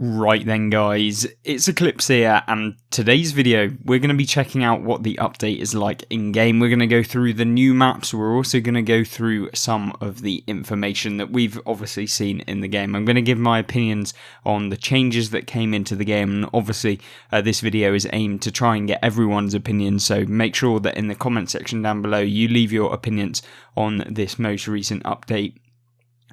Right then guys, it's Eclipse here, and today's video we're going to be checking out what the update is like in game. We're going to go through the new maps. We're also going to go through some of the information that we've obviously seen in the game. I'm going to give my opinions on the changes that came into the game, and obviously this video is aimed to try and get everyone's opinion, so make sure that in the comment section down below you leave your opinions on this most recent update.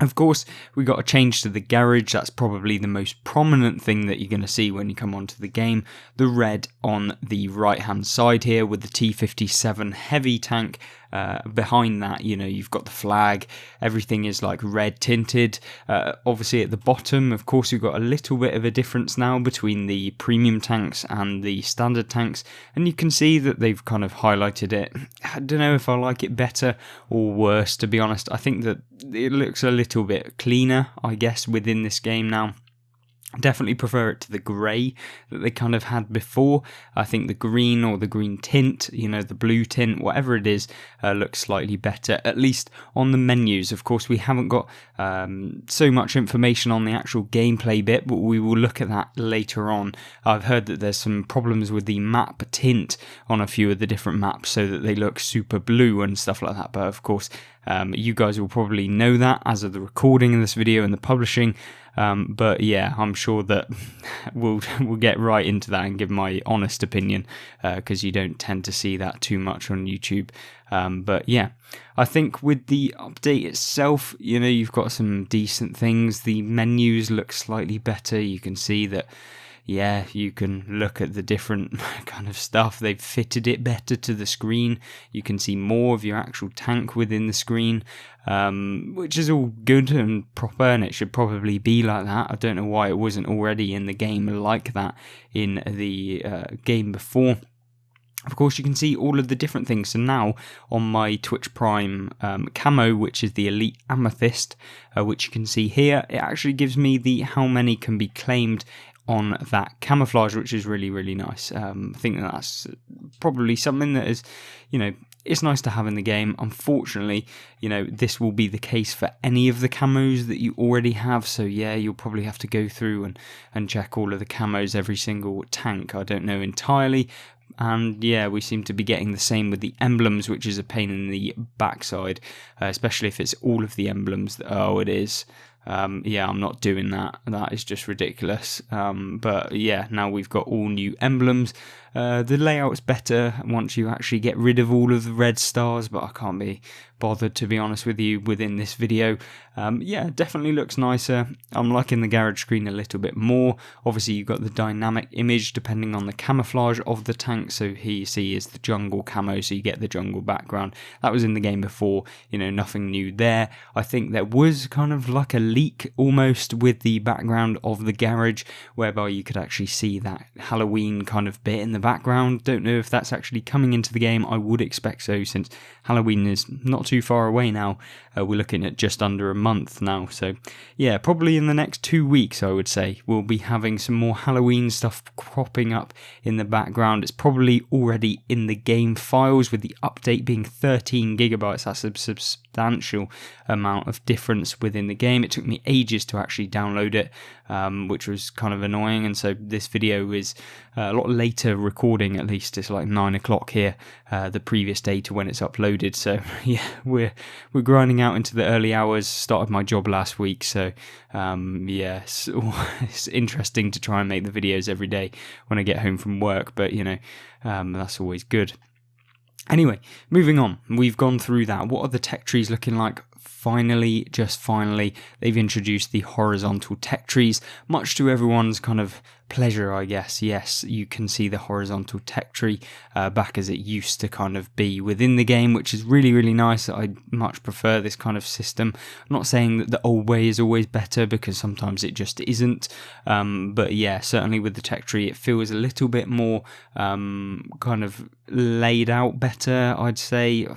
Of course, we got a change to the garage. That's probably the most prominent thing that you're going to see when you come onto the game. The red on the right hand side here with the T57 heavy tank. Behind that, you know, you've got the flag. Everything is like red tinted. Obviously at the bottom, of course, we've got a little bit of a difference now between the premium tanks and the standard tanks, and you can see that they've kind of highlighted it. I don't know if I like it better or worse, to be honest. I think that it looks a little bit cleaner, I guess, within this game now. I definitely prefer it to the grey that they kind of had before. I think the green or the green tint, you know, the blue tint, whatever it is, looks slightly better, at least on the menus. Of course, we haven't got so much information on the actual gameplay bit, but we will look at that later on. I've heard that there's some problems with the map tint on a few of the different maps so that they look super blue and stuff like that, but of course, you guys will probably know that as of the recording of this video and the publishing. But yeah, I'm sure that we'll get right into that and give my honest opinion, because you don't tend to see that too much on YouTube. But yeah, I think with the update itself, you know, you've got some decent things. The menus look slightly better. You can see that, yeah, you can look at the different kind of stuff. They've fitted it better to the screen. You can see more of your actual tank within the screen, which is all good and proper, and it should probably be like that. I don't know why it wasn't already in the game like that in the game before. Of course, you can see all of the different things. So now on my Twitch Prime camo, which is the Elite Amethyst, which you can see here, it actually gives me the how many can be claimed on that camouflage, which is really, really nice. I think that's probably something that is, you know, it's nice to have in the game. Unfortunately, you know, this will be the case for any of the camos that you already have. So yeah, you'll probably have to go through and check all of the camos, every single tank. I don't know entirely. And yeah, we seem to be getting the same with the emblems, which is a pain in the backside, especially if it's all of the emblems. Oh, it is. Yeah, I'm not doing that. That is just ridiculous. But yeah, now we've got all new emblems. The layout's better once you actually get rid of all of the red stars, but I can't be bothered, to be honest with you, within this video. Yeah, definitely looks nicer. I'm liking the garage screen a little bit more. Obviously, you've got the dynamic image depending on the camouflage of the tank. So here you see is the jungle camo, so you get the jungle background. That was in the game before, you know, nothing new there. I think there was kind of like a leak almost with the background of the garage, whereby you could actually see that Halloween kind of bit in the background. Don't know if that's actually coming into the game. I would expect so, since Halloween is not too far away now. We're looking at just under a month now, so yeah, probably in the next 2 weeks I would say we'll be having some more Halloween stuff cropping up in the background. It's probably already in the game files, with the update being 13 gigabytes. That's a substantial amount of difference within the game. It took me ages to actually download it, which was kind of annoying, and so this video is a lot later recording. At least it's like 9 o'clock here, the previous day to when it's uploaded. So yeah, we're grinding out into the early hours. Started my job last week, so yeah, it's interesting to try and make the videos every day when I get home from work, but you know, that's always good. Anyway, moving on, we've gone through that. What are the tech trees looking like? Finally, just finally, they've introduced the horizontal tech trees, much to everyone's kind of pleasure, I guess. Yes, you can see the horizontal tech tree back as it used to kind of be within the game, which is really, really nice. I much prefer this kind of system. I'm not saying that the old way is always better, because sometimes it just isn't. But yeah, certainly with the tech tree, it feels a little bit more kind of laid out better, I'd say.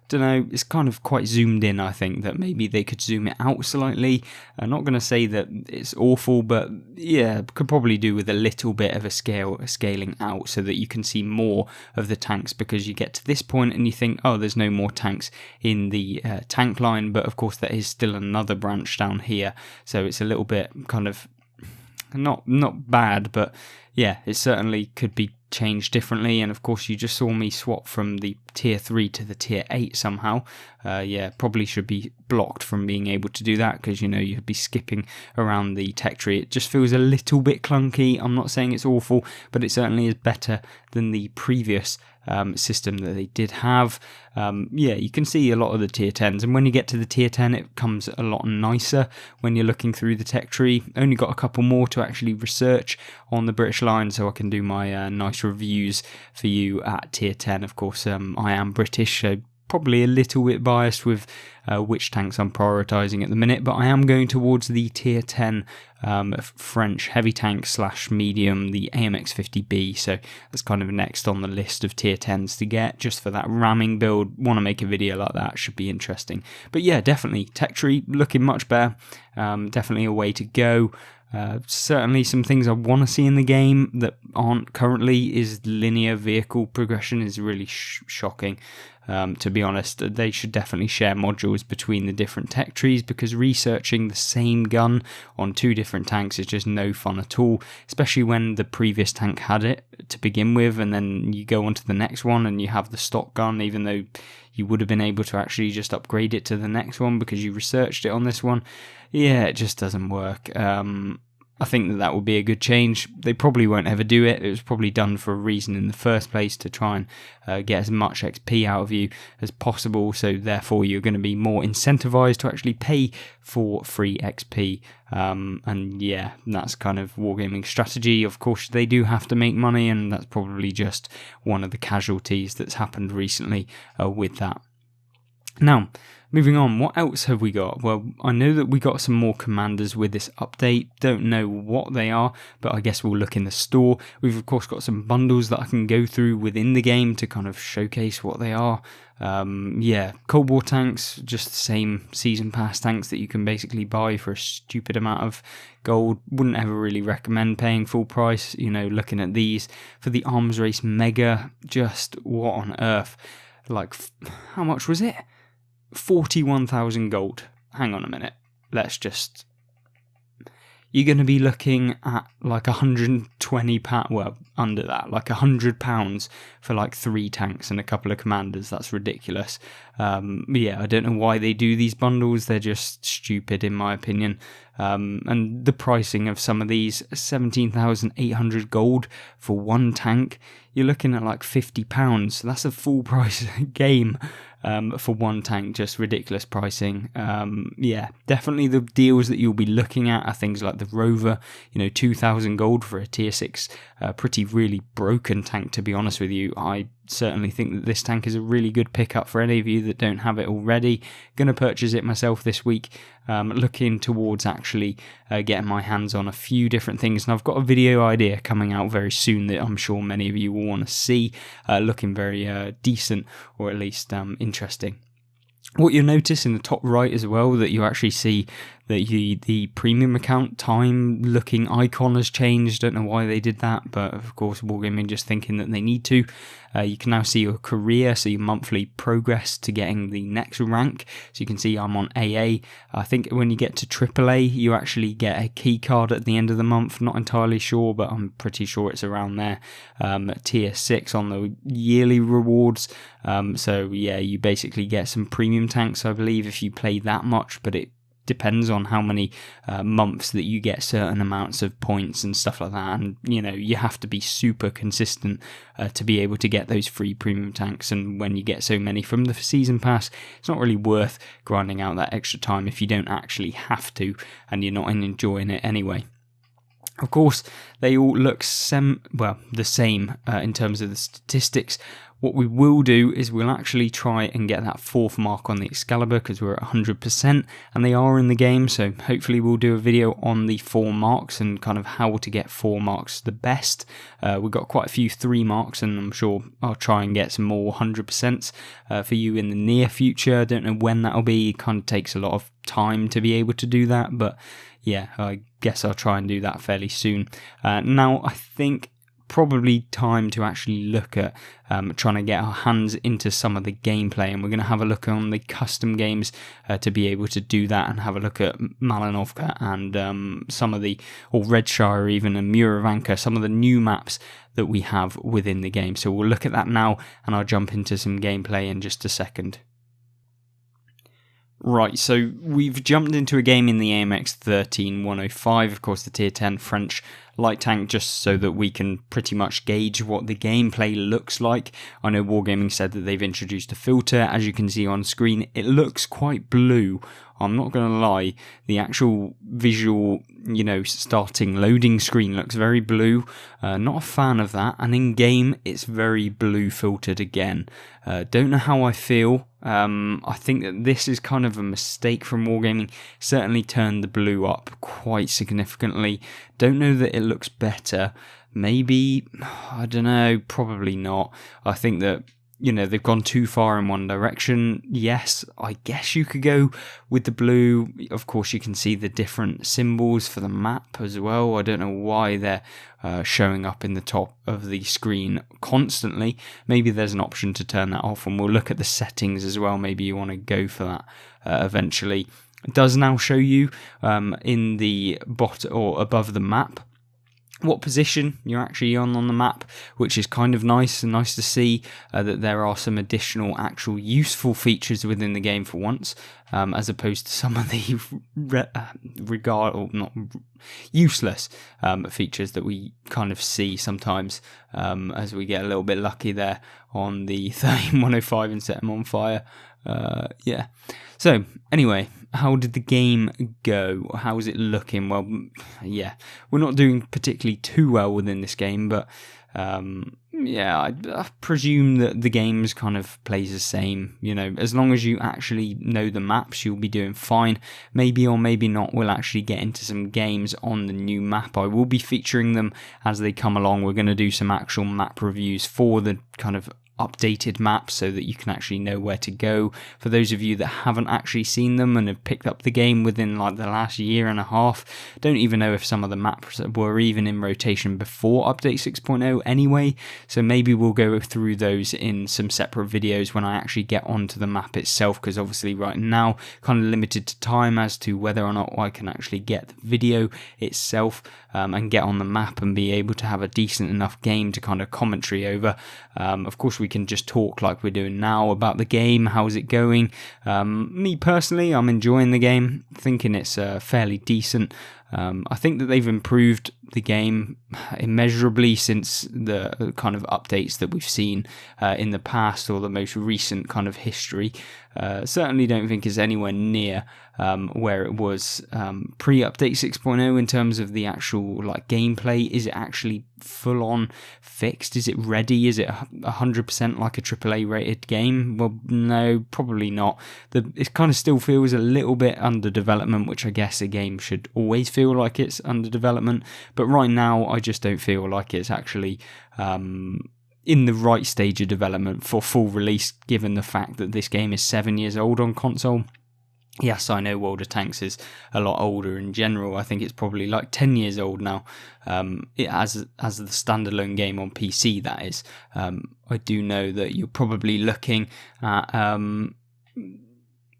Don't know, it's kind of quite zoomed in. I think that maybe they could zoom it out slightly. I'm not going to say that it's awful, but yeah, could probably do with a little bit of a scaling out so that you can see more of the tanks, because you get to this point and you think, oh, there's no more tanks in the tank line, but of course there is still another branch down here, so it's a little bit kind of not bad, but yeah, it certainly could be changed differently. And of course, you just saw me swap from the tier 3 to the tier 8 somehow. Yeah, probably should be blocked from being able to do that, because you'd be skipping around the tech tree. It just feels a little bit clunky. I'm not saying it's awful, but it certainly is better than the previous system that they did have. Yeah, you can see a lot of the tier 10s, and when you get to the tier 10 it comes a lot nicer when you're looking through the tech tree. Only got a couple more to actually research on the British line, so I can do my nice reviews for you at tier 10. Of course, I am British, so probably a little bit biased with which tanks I'm prioritising at the minute, but I am going towards the tier 10 French heavy tank / medium, the AMX-50B, so that's kind of next on the list of tier 10s to get, just for that ramming build. Want to make a video like that, should be interesting. But yeah, definitely, tech tree looking much better, definitely a way to go. Certainly some things I want to see in the game that aren't currently is linear vehicle progression is really shocking. To be honest, they should definitely share modules between the different tech trees, because researching the same gun on 2 different tanks is just no fun at all, especially when the previous tank had it to begin with, and then you go on to the next one and you have the stock gun, even though you would have been able to actually just upgrade it to the next one because you researched it on this one. Yeah, it just doesn't work. I think that would be a good change. They probably won't ever do it. It was probably done for a reason in the first place, to try and get as much XP out of you as possible, so therefore you're going to be more incentivized to actually pay for free XP. And yeah, that's kind of wargaming strategy. Of course, they do have to make money, and that's probably just one of the casualties that's happened recently with that. Now, moving on, what else have we got? Well, I know that we got some more commanders with this update. Don't know what they are, but I guess we'll look in the store. We've of course got some bundles that I can go through within the game to kind of showcase what they are. Yeah, Cold War tanks, just the same season pass tanks that you can basically buy for a stupid amount of gold. Wouldn't ever really recommend paying full price. Looking at these for the Arms Race Mega, just what on earth? Like, how much was it? 41,000 gold. Hang on a minute. You're going to be looking at like 120 pounds, well, under that, like £100 for like 3 tanks and a couple of commanders. That's ridiculous. Yeah, I don't know why they do these bundles. They're just stupid in my opinion. And the pricing of some of these, 17,800 gold for 1 tank, you're looking at like £50. That's a full price game for 1 tank. Just ridiculous pricing. Yeah, definitely the deals that you'll be looking at are things like the Rover, 2,000 gold for a tier 6, pretty really broken tank, to be honest with you. I certainly think that this tank is a really good pickup for any of you that don't have it already. Going to purchase it myself this week. Looking towards actually getting my hands on a few different things, and I've got a video idea coming out very soon that I'm sure many of you will want to see. Looking very decent, or at least interesting. What you'll notice in the top right as well, that you actually see that the premium account time looking icon has changed. Don't know why they did that, but of course Wargaming just thinking that they need to. You can now see your career, so your monthly progress to getting the next rank. So you can see I'm on AA. I think when you get to AAA, you actually get a key card at the end of the month. Not entirely sure, but I'm pretty sure it's around there. Tier 6 on the yearly rewards. So yeah, you basically get some premium tanks, I believe, if you play that much, but it depends on how many months that you get certain amounts of points and stuff like that, and you have to be super consistent to be able to get those free premium tanks. And when you get so many from the season pass, it's not really worth grinding out that extra time if you don't actually have to and you're not enjoying it anyway. Of course, they all look the same in terms of the statistics. What we will do is we'll actually try and get that 4th mark on the Excalibur, because we're at 100% and they are in the game, so hopefully we'll do a video on the 4 marks and kind of how to get 4 marks the best. We've got quite a few 3 marks, and I'm sure I'll try and get some more 100% for you in the near future. I don't know when that'll be. It kind of takes a lot of time to be able to do that, but yeah, I guess I'll try and do that fairly soon. Now, I think probably time to actually look at trying to get our hands into some of the gameplay, and we're going to have a look on the custom games to be able to do that, and have a look at Malinovka and some of the, or Redshire even, and Muravanka, some of the new maps that we have within the game. So we'll look at that now, and I'll jump into some gameplay in just a second. Right, so we've jumped into a game in the AMX 13105, of course the tier 10 French light tank, just so that we can pretty much gauge what the gameplay looks like. I know Wargaming said that they've introduced a filter. As you can see on screen, it looks quite blue. I'm not going to lie, the actual visual, starting loading screen looks very blue. Not a fan of that, and in game it's very blue filtered again. Don't know how I feel. I think that this is kind of a mistake from Wargaming. Certainly turned the blue up quite significantly. Don't know that it looks better. Maybe, I don't know, probably not. I think that, they've gone too far in one direction. Yes, I guess you could go with the blue. Of course, you can see the different symbols for the map as well. I don't know why they're showing up in the top of the screen constantly. Maybe there's an option to turn that off, and we'll look at the settings as well. Maybe you want to go for that eventually. It does now show you in the bottom or above the map what position you're actually on the map, which is kind of nice to see that there are some additional actual useful features within the game for once, as opposed to some of the useless features that we kind of see sometimes as we get a little bit lucky there on the 13105 and set them on fire. Yeah. So anyway, how did the game go? How is it looking? Well, yeah, we're not doing particularly too well within this game, but I presume that the game's kind of plays the same. As long as you actually know the maps, you'll be doing fine. Maybe or maybe not, we'll actually get into some games on the new map. I will be featuring them as they come along. We're going to do some actual map reviews for the kind of updated maps so that you can actually know where to go. For those of you that haven't actually seen them and have picked up the game within like the last year and a half, don't even know if some of the maps were even in rotation before update 6.0 anyway, so maybe we'll go through those in some separate videos when I actually get onto the map itself, because obviously right now kind of limited to time as to whether or not I can actually get the video itself and get on the map and be able to have a decent enough game to kind of commentary over. Of course we can just talk like we're doing now about the game. How's it going? Me personally, I'm enjoying the game, thinking it's fairly decent. I think that they've improved the game immeasurably since the kind of updates that we've seen in the past, or the most recent kind of history. Certainly don't think it's anywhere near where it was pre-update 6.0 in terms of the actual like gameplay. Is it actually full on fixed? Is it ready? Is it 100% like a AAA rated game? Well, no, probably not. It kind of still feels a little bit under development, which I guess a game should always feel like it's under development, but right now I just don't feel like it's actually in the right stage of development for full release, given the fact that this game is 7 years old on console. Yes, I know World of Tanks is a lot older in general. I think it's probably like 10 years old now. As the standalone game on PC, that is. I do know that you're probably looking at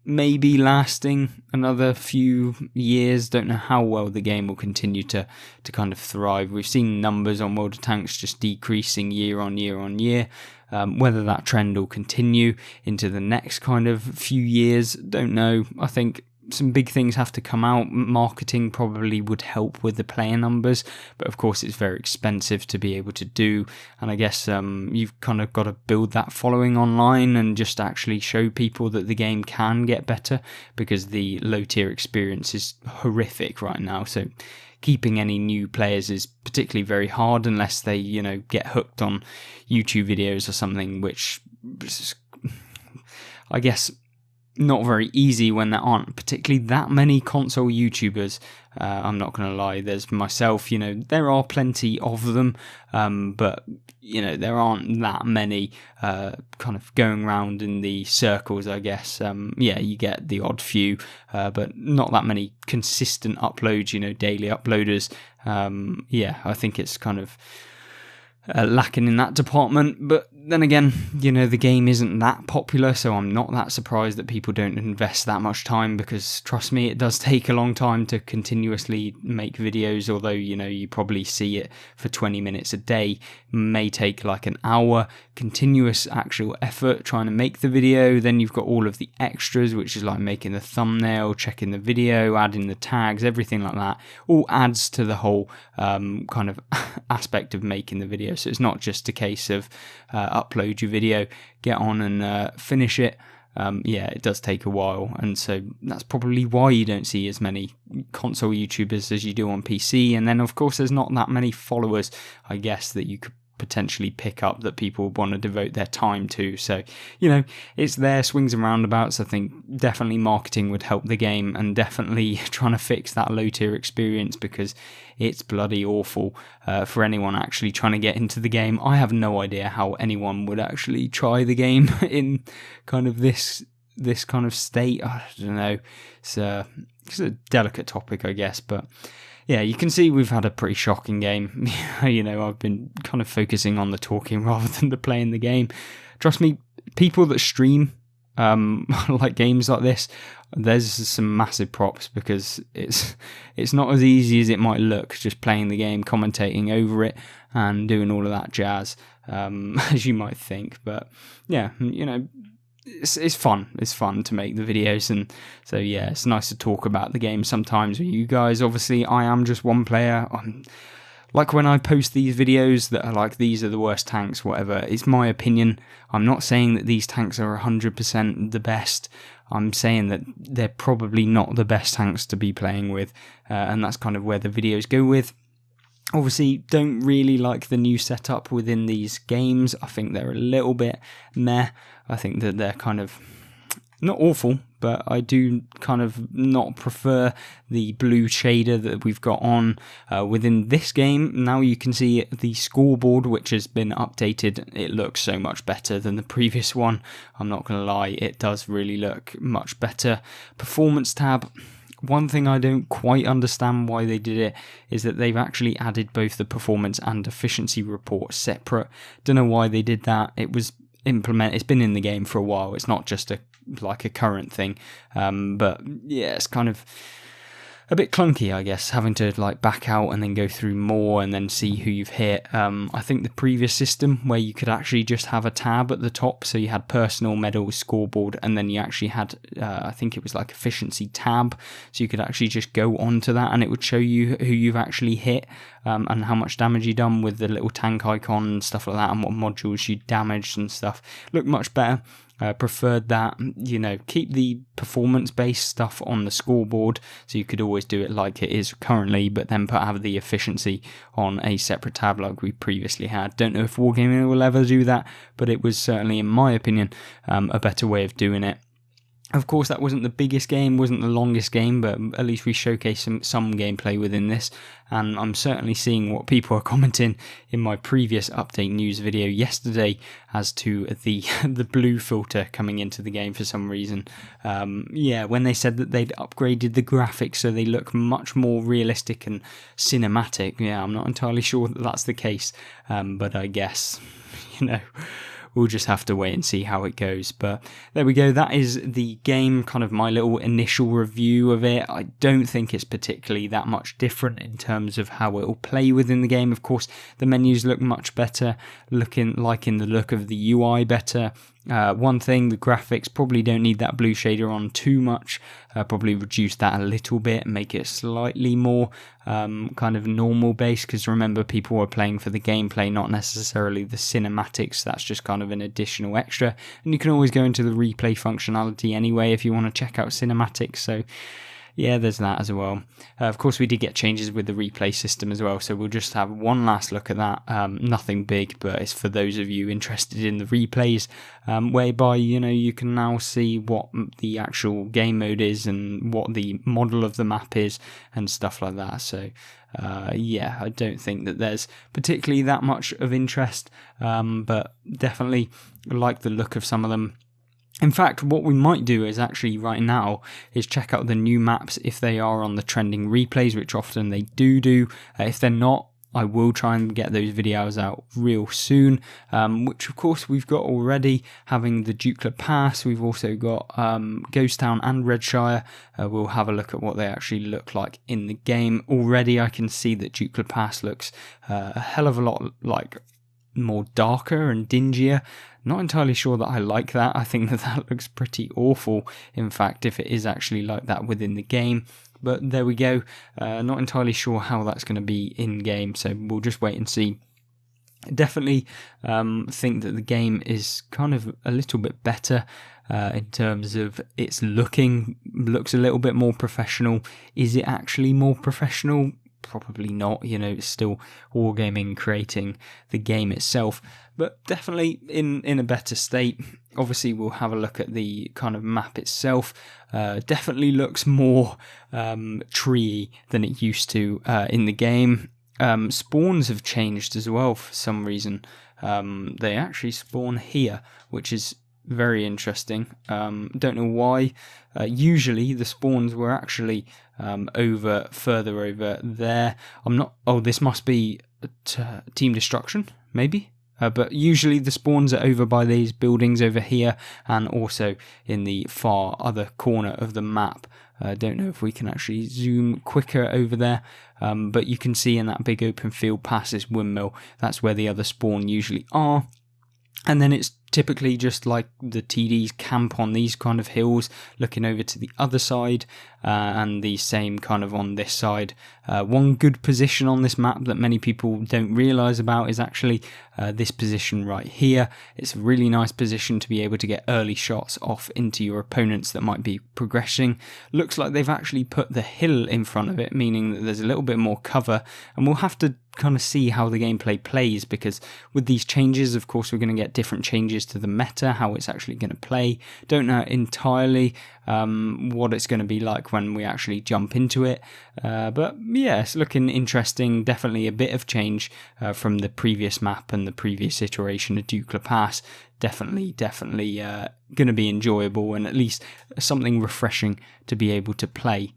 maybe lasting another few years. Don't know how well the game will continue to kind of thrive. We've seen numbers on World of Tanks just decreasing year on year on year. Whether that trend will continue into the next kind of few years, don't know. I think some big things have to come out. Marketing probably would help with the player numbers, but of course it's very expensive to be able to do, and I guess you've kind of got to build that following online and just actually show people that the game can get better, because the low tier experience is horrific right now. So keeping any new players is particularly very hard unless they, get hooked on YouTube videos or something, which is, I guess, not very easy when there aren't particularly that many console YouTubers. I'm not going to lie, there's myself, there are plenty of them, but, there aren't that many kind of going around in the circles, I guess. You get the odd few, but not that many consistent uploads, daily uploaders. I think it's kind of lacking in that department. But then again, you know, the game isn't that popular, so I'm not that surprised that people don't invest that much time, because trust me, it does take a long time to continuously make videos. Although, you know, you probably see it for 20 minutes a day, may take like an hour continuous actual effort trying to make the video. Then you've got all of the extras, which is like making the thumbnail, checking the video, adding the tags, everything like that all adds to the whole kind of aspect of making the video. So it's not just a case of upload your video, get on and finish it. Yeah, it does take a while, and so that's probably why you don't see as many console YouTubers as you do on PC. And then of course there's not that many followers, I guess, that you could potentially pick up that people want to devote their time to. So, you know, it's there, swings and roundabouts. I think definitely marketing would help the game, and definitely trying to fix that low tier experience, because it's bloody awful for anyone actually trying to get into the game. I have no idea how anyone would actually try the game in kind of this kind of state. I don't know. It's a delicate topic, I guess, but yeah, you can see we've had a pretty shocking game. You know, I've been kind of focusing on the talking rather than the playing the game. Trust me, people that stream like games like this, there's some massive props, because it's not as easy as it might look, just playing the game, commentating over it, and doing all of that jazz, as you might think. But yeah, you know, it's fun. It's fun to make the videos, and so yeah, it's nice to talk about the game sometimes with you guys. Obviously, I am just one player. Like when I post these videos that are like, these are the worst tanks, whatever, it's my opinion. I'm not saying that these tanks are 100% the best. I'm saying that they're probably not the best tanks to be playing with, and that's kind of where the videos go with. Obviously, don't really like the new setup within these games. I think they're a little bit meh. I think that they're kind of not awful, but I do kind of not prefer the blue shader that we've got on within this game. Now you can see the scoreboard, which has been updated. It looks so much better than the previous one. I'm not going to lie, it does really look much better. Performance tab. One thing I don't quite understand why they did it is that they've actually added both the performance and efficiency report separate. Don't know why they did that. It was implemented. It's been in the game for a while. It's not just a current thing. But yeah, it's kind of a bit clunky, I guess, having to like back out and then go through more and then see who you've hit. I think the previous system where you could actually just have a tab at the top, so you had personal, medals, scoreboard, and then you actually had, I think it was like efficiency tab, so you could actually just go onto that and it would show you who you've actually hit, and how much damage you've done with the little tank icon and stuff like that, and what modules you damaged and stuff. Looked much better. Preferred that. You know, keep the performance-based stuff on the scoreboard, so you could always do it like it is currently, but then have the efficiency on a separate tab like we previously had. Don't know if Wargaming will ever do that, but it was certainly, in my opinion, a better way of doing it. Of course, that wasn't the biggest game, wasn't the longest game, but at least we showcased some gameplay within this, and I'm certainly seeing what people are commenting in my previous update news video yesterday as to the blue filter coming into the game for some reason. Yeah, when they said that they'd upgraded the graphics so they look much more realistic and cinematic, yeah, I'm not entirely sure that that's the case, but I guess, you know, we'll just have to wait and see how it goes. But there we go. That is the game, kind of my little initial review of it. I don't think it's particularly that much different in terms of how it will play within the game. Of course, the menus look much better, liking the look of the UI better. One thing, the graphics probably don't need that blue shader on too much. Probably reduce that a little bit, make it slightly more kind of normal based, because remember, people were playing for the gameplay, not necessarily the cinematics. That's just kind of an additional extra, and you can always go into the replay functionality anyway if you want to check out cinematics. So yeah, there's that as well. Of course, we did get changes with the replay system as well, so we'll just have one last look at that. Nothing big, but it's for those of you interested in the replays, whereby, you know, you can now see what the actual game mode is and what the model of the map is and stuff like that. So yeah, I don't think that there's particularly that much of interest, but definitely like the look of some of them. In fact, what we might do is actually right now is check out the new maps if they are on the trending replays, which often they do. If they're not, I will try and get those videos out real soon, which of course we've got already, having the Dukelet Pass. We've also got Ghost Town and Redshire. We'll have a look at what they actually look like in the game. Already I can see that Dukelet Pass looks a hell of a lot like more darker and dingier. Not entirely sure that I like that. I think that looks pretty awful, in fact, if it is actually like that within the game. But there we go. Not entirely sure how that's going to be in game, so we'll just wait and see. Definitely think that the game is kind of a little bit better in terms of its looks a little bit more professional. Is it actually more professional? Probably not. You know, it's still Wargaming creating the game itself, but definitely in a better state. Obviously we'll have a look at the kind of map itself. Definitely looks more treey than it used to in the game. Spawns have changed as well for some reason. They actually spawn here, which is very interesting. Don't know why. Usually the spawns were actually further over there. This must be Team Destruction, maybe. But usually the spawns are over by these buildings over here, and also in the far other corner of the map. Don't know if we can actually zoom quicker over there, but you can see in that big open field past this windmill, that's where the other spawn usually are. And then it's typically just like the TDs camp on these kind of hills, looking over to the other side, and the same kind of on this side. One good position on this map that many people don't realise about is actually this position right here. It's a really nice position to be able to get early shots off into your opponents that might be progressing. Looks like they've actually put the hill in front of it, meaning that there's a little bit more cover, and we'll have to kind of see how the gameplay plays, because with these changes, of course, we're going to get different changes to the meta, how it's actually going to play. Don't know entirely what it's going to be like when we actually jump into it, but yeah, it's looking interesting. Definitely a bit of change from the previous map and the previous iteration of Dukelet Pass. Definitely going to be enjoyable, and at least something refreshing to be able to play.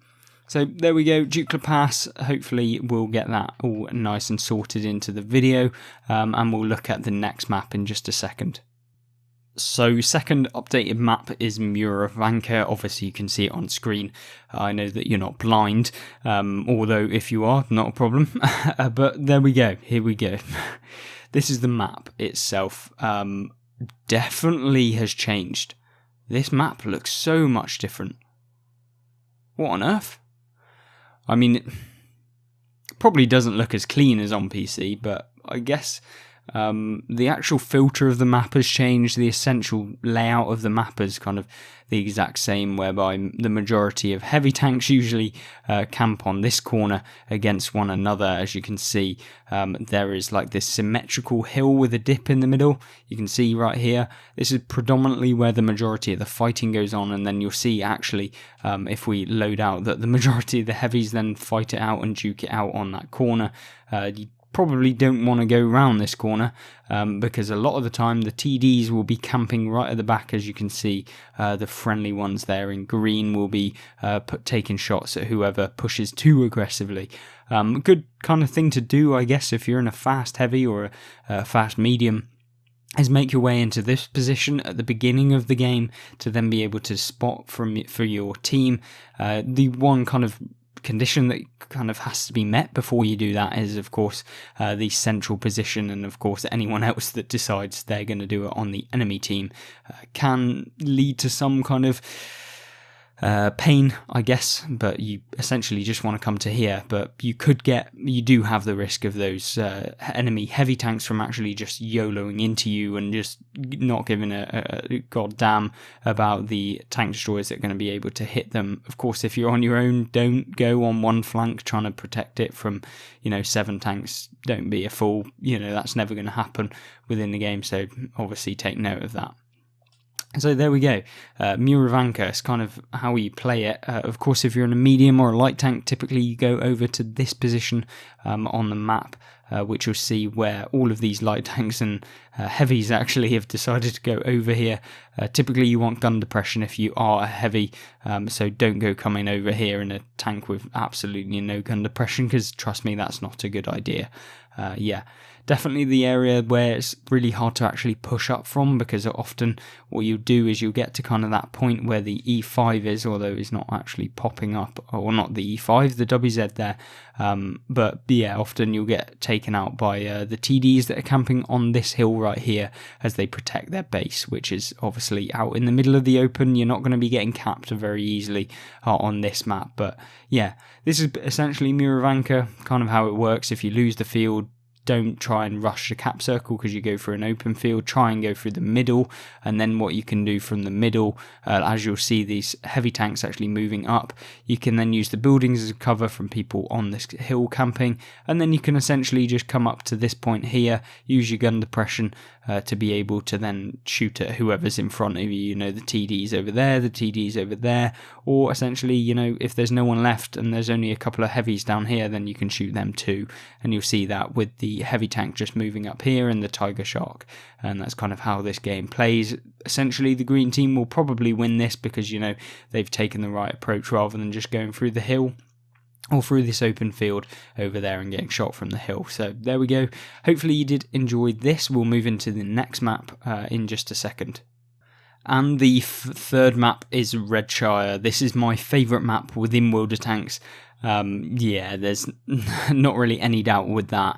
So there we go, Dukelet Pass. Hopefully we'll get that all nice and sorted into the video, and we'll look at the next map in just a second. So second updated map is Muravanka. Obviously you can see it on screen. I know that you're not blind, although if you are, not a problem. But there we go, here we go. This is the map itself. Definitely has changed. This map looks so much different. What on earth? I mean, it probably doesn't look as clean as on PC, but I guess the actual filter of the map has changed. The essential layout of the map is kind of the exact same, whereby the majority of heavy tanks usually camp on this corner against one another. As you can see, there is like this symmetrical hill with a dip in the middle. You can see right here, this is predominantly where the majority of the fighting goes on, and then you'll see actually, if we load out, that the majority of the heavies then fight it out and duke it out on that corner. You probably don't want to go around this corner, because a lot of the time the TDs will be camping right at the back. As you can see, the friendly ones there in green will be taking shots at whoever pushes too aggressively. Good kind of thing to do, I guess, if you're in a fast heavy or a fast medium, is make your way into this position at the beginning of the game to then be able to spot for your team. The one kind of condition that kind of has to be met before you do that is, of course, the central position, and of course anyone else that decides they're going to do it on the enemy team can lead to some kind of pain, I guess, but you essentially just want to come to here. But you do have the risk of those enemy heavy tanks from actually just YOLOing into you and just not giving a goddamn about the tank destroyers that are going to be able to hit them. Of course, if you're on your own, don't go on one flank trying to protect it from 7 tanks. Don't be a fool. That's never going to happen within the game, so obviously take note of that. So there we go, Muravanka is kind of how you play it. Of course, if you're in a medium or a light tank, typically you go over to this position on the map, which you'll see where all of these light tanks and heavies actually have decided to go over here. Typically you want gun depression if you are a heavy, so don't go coming over here in a tank with absolutely no gun depression, because trust me, that's not a good idea. Yeah, definitely the area where it's really hard to actually push up from, because often what you do is you'll get to kind of that point where the E5 is, although it's not actually popping up, or not the E5, the WZ there. But yeah, often you'll get taken out by the TDs that are camping on this hill right here as they protect their base, which is obviously out in the middle of the open. You're not going to be getting capped very easily on this map. But yeah, this is essentially Mirror of Anchor, kind of how it works. If you lose the field, don't try and rush the cap circle because you go through an open field. Try and go through the middle, and then what you can do from the middle, as you'll see these heavy tanks actually moving up, you can then use the buildings as cover from people on this hill camping, and then you can essentially just come up to this point here, use your gun depression to be able to then shoot at whoever's in front of you. You know, the TD's over there, the TD's over there, or essentially, you know, if there's no one left and there's only a couple of heavies down here, then you can shoot them too. And you'll see that with the heavy tank just moving up here and the Tiger Shark. And that's kind of how this game plays. Essentially, the green team will probably win this because, you know, they've taken the right approach rather than just going through the hill or through this open field over there and getting shot from the hill. So there we go. Hopefully you did enjoy this. We'll move into the next map in just a second. And the third map is Redshire. This is my favourite map within World of Tanks. Yeah, there's not really any doubt with that.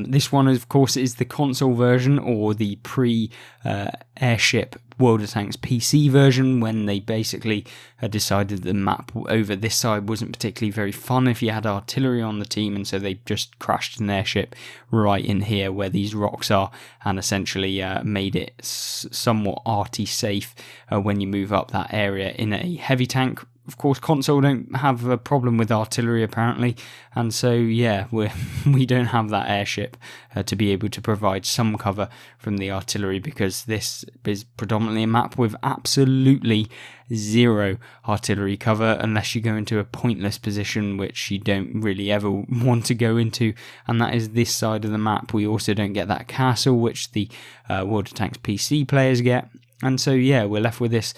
This one, of course, is the console version, or the pre-airship World of Tanks PC version, when they basically decided the map over this side wasn't particularly very fun if you had artillery on the team, and so they just crashed an airship right in here where these rocks are, and essentially made it somewhat arty safe when you move up that area in a heavy tank. Of course, console don't have a problem with artillery apparently, and so yeah, we don't have that airship to be able to provide some cover from the artillery, because this is predominantly a map with absolutely zero artillery cover, unless you go into a pointless position which you don't really ever want to go into, and that is this side of the map. We also don't get that castle which the World of Tanks PC players get, and so yeah, we're left with this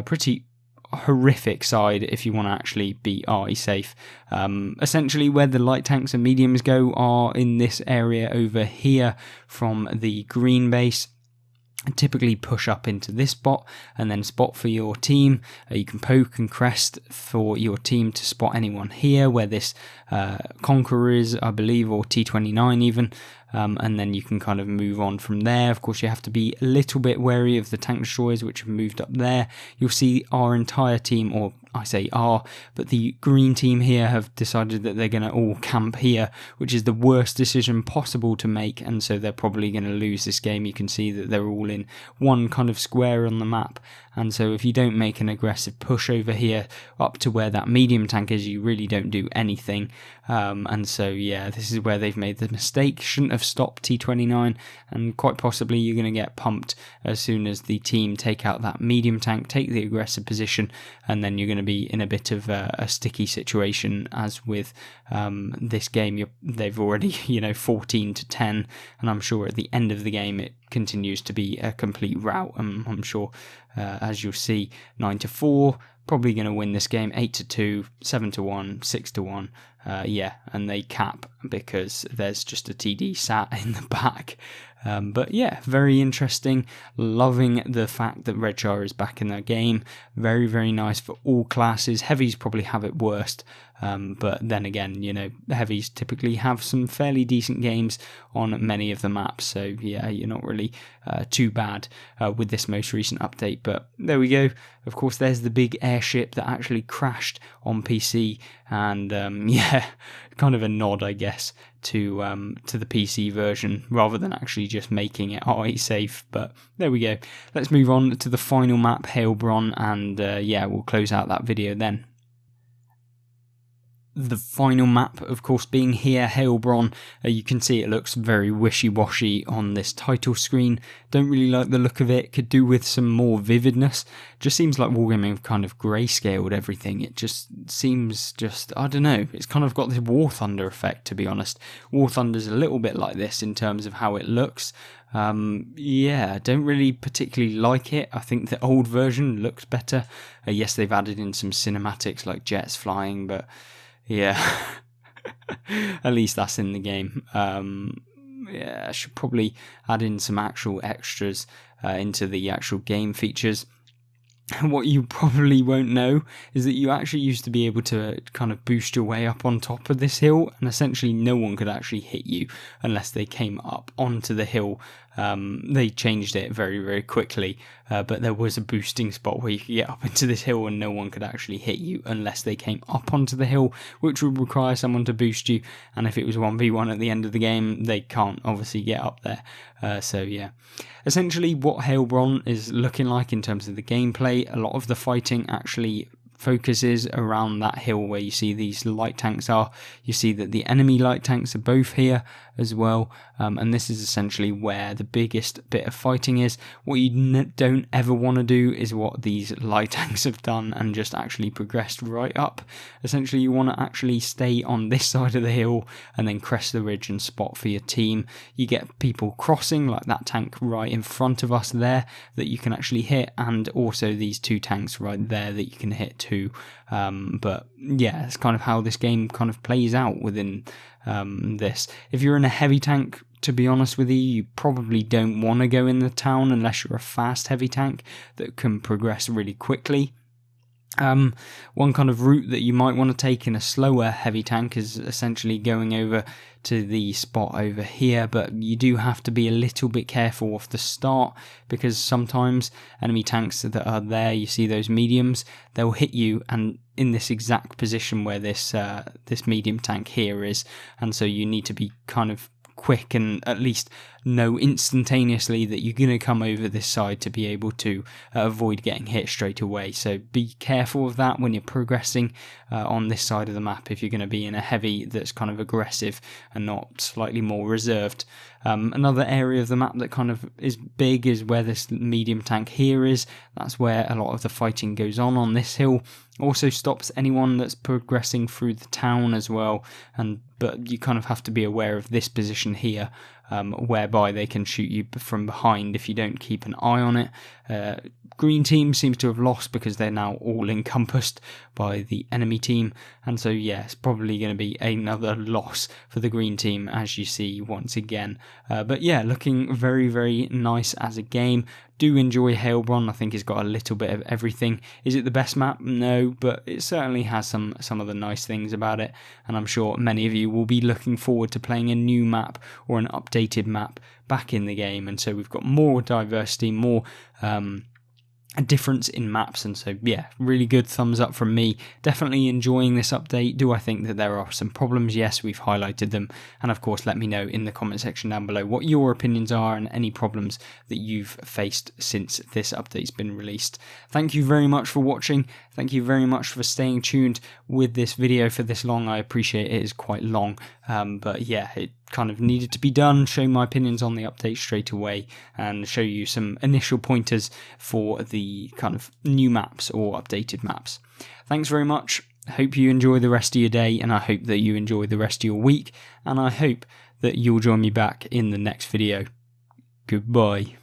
pretty horrific side if you want to actually be arty safe. Essentially where the light tanks and mediums go are in this area over here from the green base. Typically push up into this spot and then spot for your team. You can poke and crest for your team to spot anyone here where this Conqueror is, I believe, or T-29 even. And then you can kind of move on from there. Of course, you have to be a little bit wary of the tank destroyers which have moved up there. You'll see our entire team, or I say our, but the green team here have decided that they're going to all camp here, which is the worst decision possible to make, and so they're probably going to lose this game. You can see that they're all in one kind of square on the map, and so if you don't make an aggressive push over here up to where that medium tank is, you really don't do anything. And so yeah, this is where they've made the mistake. Shouldn't have stopped T-29, and quite possibly you're going to get pumped as soon as the team take out that medium tank, take the aggressive position, and then you're going to be in a bit of a sticky situation. As with this game, they've already 14-10, and I'm sure at the end of the game it continues to be a complete rout. I'm sure, as you'll see, 9-4, probably going to win this game. 8-2, 7-1, 6-1. Yeah, and they cap because there's just a TD sat in the back. But yeah, very interesting. Loving the fact that Redshire is back in their game. Very, very nice for all classes. Heavies probably have it worst. But then again, the heavies typically have some fairly decent games on many of the maps. So yeah, you're not really too bad with this most recent update. But there we go. Of course, there's the big airship that actually crashed on PC. And yeah, kind of a nod, I guess, to the PC version rather than actually just making it RE safe. But there we go. Let's move on to the final map, Heilbronn, and yeah, we'll close out that video then. The final map, of course, being here, Heilbronn. You can see it looks very wishy-washy on this title screen. Don't really like the look of it. Could do with some more vividness. Just seems like Wargaming have kind of grayscaled everything. It just seems I don't know. It's kind of got this War Thunder effect, to be honest. War Thunder's a little bit like this in terms of how it looks. Yeah, don't really particularly like it. I think the old version looked better. Yes, they've added in some cinematics like jets flying, but yeah, At least that's in the game. Yeah, I should probably add in some actual extras into the actual game features. What you probably won't know is that you actually used to be able to kind of boost your way up on top of this hill, and essentially no one could actually hit you unless they came up onto the hill. They changed it very, very quickly, but there was a boosting spot where you could get up into this hill and no one could actually hit you unless they came up onto the hill, which would require someone to boost you, and if it was 1v1 at the end of the game, they can't obviously get up there. So yeah, essentially what Heilbronn is looking like in terms of the gameplay, a lot of the fighting actually focuses around that hill where you see these light tanks are. You see that the enemy light tanks are both here as well, and this is essentially where the biggest bit of fighting is. What you don't ever want to do is what these light tanks have done and just actually progressed right up. Essentially you want to actually stay on this side of the hill and then crest the ridge and spot for your team. You get people crossing, like that tank right in front of us there that you can actually hit, and also these two tanks right there that you can hit too. But yeah, it's kind of how this game kind of plays out within this. If you're in a heavy tank, to be honest with you, you probably don't want to go in the town unless you're a fast heavy tank that can progress really quickly. One kind of route that you might want to take in a slower heavy tank is essentially going over to the spot over here, but you do have to be a little bit careful off the start, because sometimes enemy tanks that are there, you see those mediums, they'll hit you and in this exact position where this medium tank here is, and so you need to be kind of quick and at least know instantaneously that you're going to come over this side to be able to avoid getting hit straight away. So be careful of that when you're progressing on this side of the map if you're going to be in a heavy that's kind of aggressive and not slightly more reserved. Another area of the map that kind of is big is where this medium tank here is. That's where a lot of the fighting goes on this hill. Also stops anyone that's progressing through the town as well, but you kind of have to be aware of this position here, whereby they can shoot you from behind if you don't keep an eye on it. Green team seems to have lost because they're now all encompassed by the enemy team, and so yeah, it's probably going to be another loss for the green team, as you see once again. But yeah, looking very, very nice as a game. Do enjoy Heilbronn. I think it's got a little bit of everything. Is it the best map? No, but it certainly has some of the nice things about it, and I'm sure many of you will be looking forward to playing a new map or an updated map back in the game. And so we've got more diversity, more a difference in maps, and so yeah, really good thumbs up from me. Definitely enjoying this update. Do I think that there are some problems? Yes, we've highlighted them, and of course let me know in the comment section down below what your opinions are and any problems that you've faced since this update's been released. Thank you very much for watching. Thank you very much for staying tuned with this video for this long. I appreciate it is quite long, but yeah, it kind of needed to be done, show my opinions on the update straight away and show you some initial pointers for the kind of new maps or updated maps. Thanks very much. I hope you enjoy the rest of your day, and I hope that you enjoy the rest of your week, and I hope that you'll join me back in the next video. Goodbye.